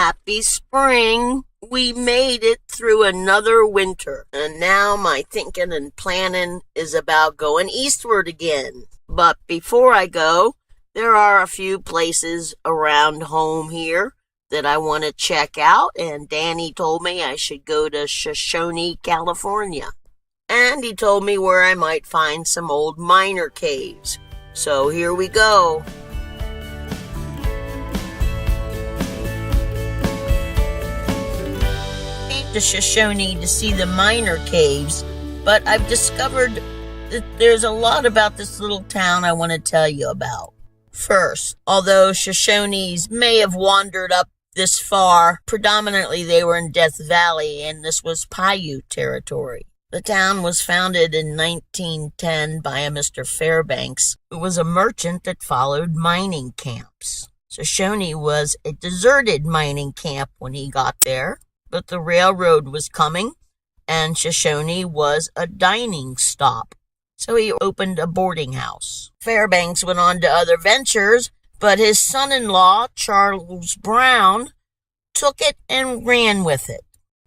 Happy spring! We made it through another winter, and now my thinking and planning is about going eastward again. But before I go, there are a few places around home here that I want to check out, and Danny told me I should go to Shoshone, California. And he told me where I might find some old miner caves. So here we go. To Shoshone to see the miner caves, but I've discovered that there's a lot about this little town I want to tell you about. First, although Shoshones may have wandered up this far, predominantly they were in Death Valley, and this was Paiute territory. The town was founded in 1910 by a Mr. Fairbanks, who was a merchant that followed mining camps. Shoshone was a deserted mining camp when he got there, but the railroad was coming, and Shoshone was a dining stop. So he opened a boarding house. Fairbanks went on to other ventures, but his son-in-law, Charles Brown, took it and ran with it.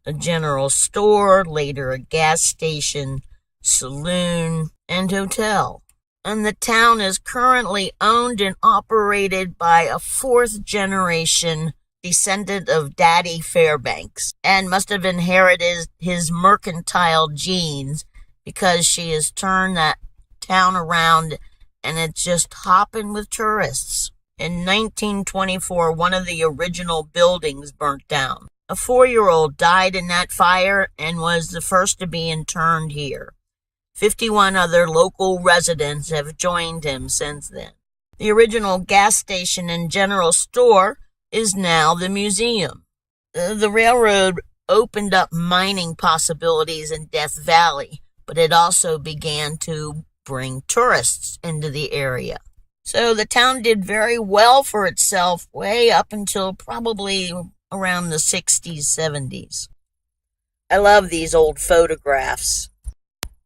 A general store, later a gas station, saloon, and hotel. And the town is currently owned and operated by a fourth-generation descendant of Daddy Fairbanks, and must have inherited his mercantile genes, because she has turned that town around and it's just hopping with tourists. In 1924, one of the original buildings burnt down. A 4-year-old died in that fire and was the first to be interned here. 51 other local residents have joined him since then. The original gas station and general store is now the museum. The railroad opened up mining possibilities in Death Valley, but it also began to bring tourists into the area. So the town did very well for itself way up until probably around the 60s, 70s. I love these old photographs.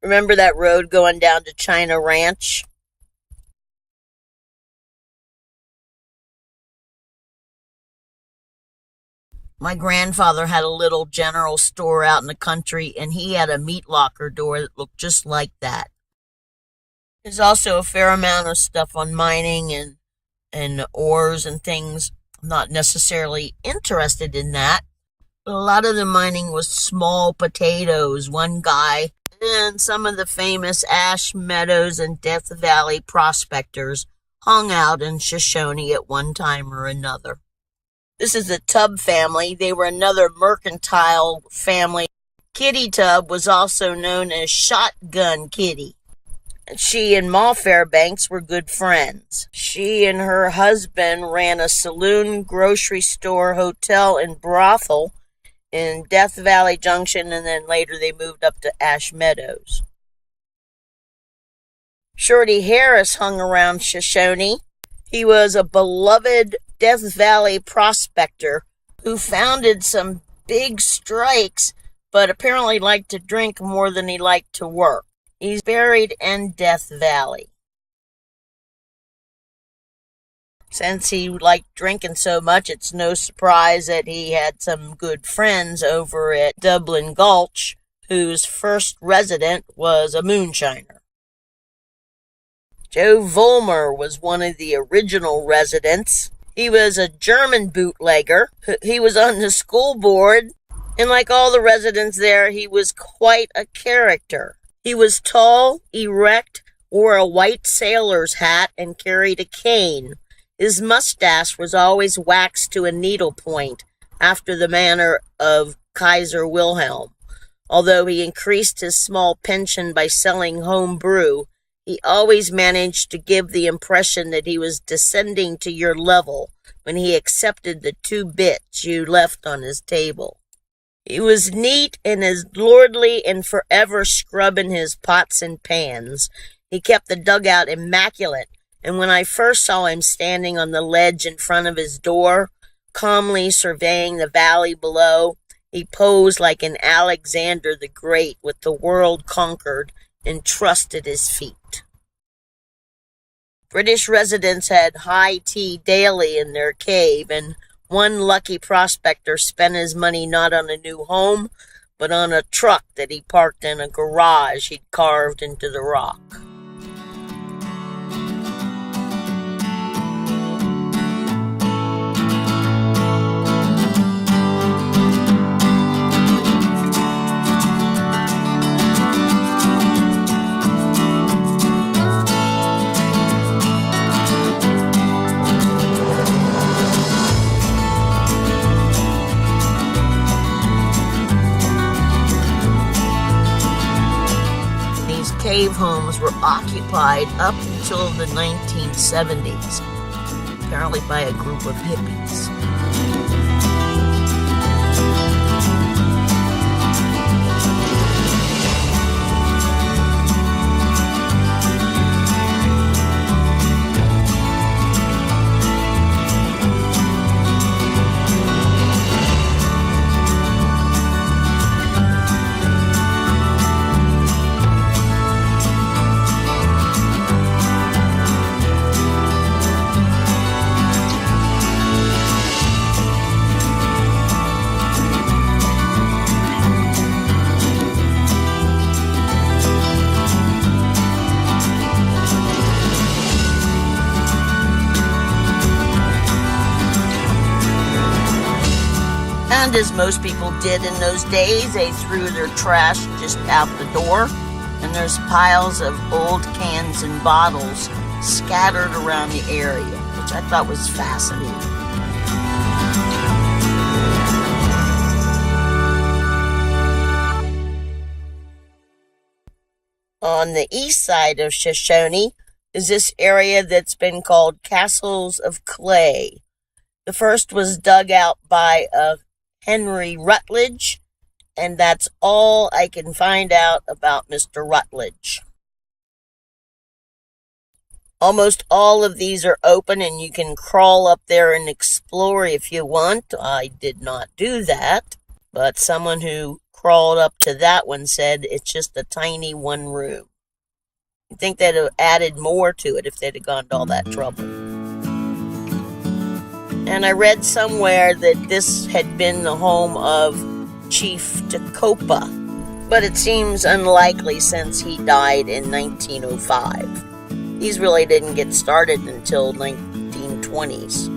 Remember that road going down to China Ranch? My grandfather had a little general store out in the country, and he had a meat locker door that looked just like that. There's also a fair amount of stuff on mining and ores and things. I'm not necessarily interested in that, but a lot of the mining was small potatoes. One guy and some of the famous Ash Meadows and Death Valley prospectors hung out in Shoshone at one time or another. This is the Tubb family. They were another mercantile family. Kitty Tubb was also known as Shotgun Kitty. She and Ma Fairbanks were good friends. She and her husband ran a saloon, grocery store, hotel, and brothel in Death Valley Junction, and then later they moved up to Ash Meadows. Shorty Harris hung around Shoshone. He was a beloved Death Valley prospector who founded some big strikes, but apparently liked to drink more than he liked to work. He's buried in Death Valley. Since he liked drinking so much, it's no surprise that he had some good friends over at Dublin Gulch, whose first resident was a moonshiner. Joe Vollmer was one of the original residents. He was a German bootlegger. He was on the school board, and like all the residents there, he was quite a character. He was tall, erect, wore a white sailor's hat, and carried a cane. His mustache was always waxed to a needlepoint, after the manner of Kaiser Wilhelm. Although he increased his small pension by selling home brew, he always managed to give the impression that he was descending to your level when he accepted the 2 bits you left on his table. He was neat and as lordly and forever scrubbing his pots and pans. He kept the dugout immaculate, and when I first saw him standing on the ledge in front of his door, calmly surveying the valley below, he posed like an Alexander the Great with the world conquered and trust at his feet. British residents had high tea daily in their cave, and One lucky prospector spent his money not on a new home, but on a truck that he parked in a garage he'd carved into the rock. Cave homes were occupied up until the 1970s, apparently by a group of hippies. And as most people did in those days, they threw their trash just out the door, and there's piles of old cans and bottles scattered around the area, which I thought was fascinating. On the east side of Shoshone is this area that's been called Castles of Clay. The first was dug out by a Henry Rutledge, and that's all I can find out about Mr. Rutledge. Almost all of these are open, and you can crawl up there and explore if you want. I did not do that, but someone who crawled up to that one said it's just a tiny one room. You'd think they'd have added more to it if they'd have gone to all that trouble. And I read somewhere that this had been the home of Chief Tecopa, but it seems unlikely since he died in 1905. These really didn't get started until 1920s.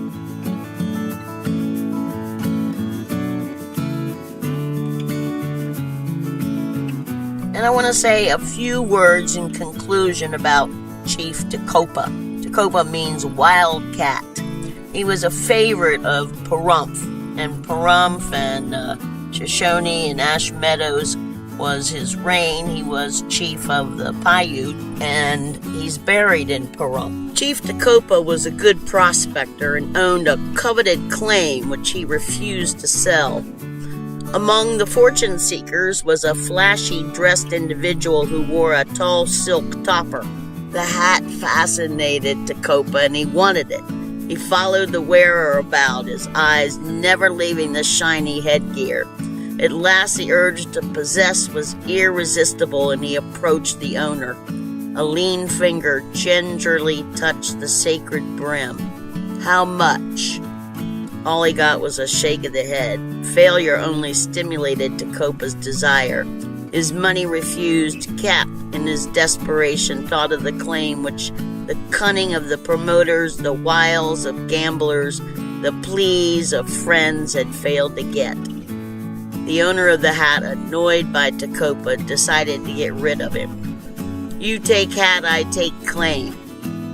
And I want to say a few words in conclusion about Chief Tecopa. Tecopa means wildcat. He was a favorite of Pahrump, and Pahrump and Shoshone and Ash Meadows was his reign. He was chief of the Paiute, and he's buried in Pahrump. Chief Tecopa was a good prospector and owned a coveted claim which he refused to sell. Among the fortune seekers was a flashy dressed individual who wore a tall silk topper. The hat fascinated Tecopa, and he wanted it. He followed the wearer about, his eyes never leaving the shiny headgear. At last the urge to possess was irresistible, and he approached the owner. A lean finger gingerly touched the sacred brim. How much? All he got was a shake of the head. Failure only stimulated Tecopa's desire. His money refused, Cap, in his desperation, thought of the claim which the cunning of the promoters, the wiles of gamblers, the pleas of friends had failed to get. The owner of the hat, annoyed by Tecopa, decided to get rid of him. You take hat, I take claim.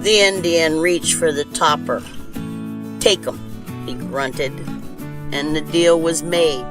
The Indian reached for the topper. Take 'em, he grunted, and the deal was made.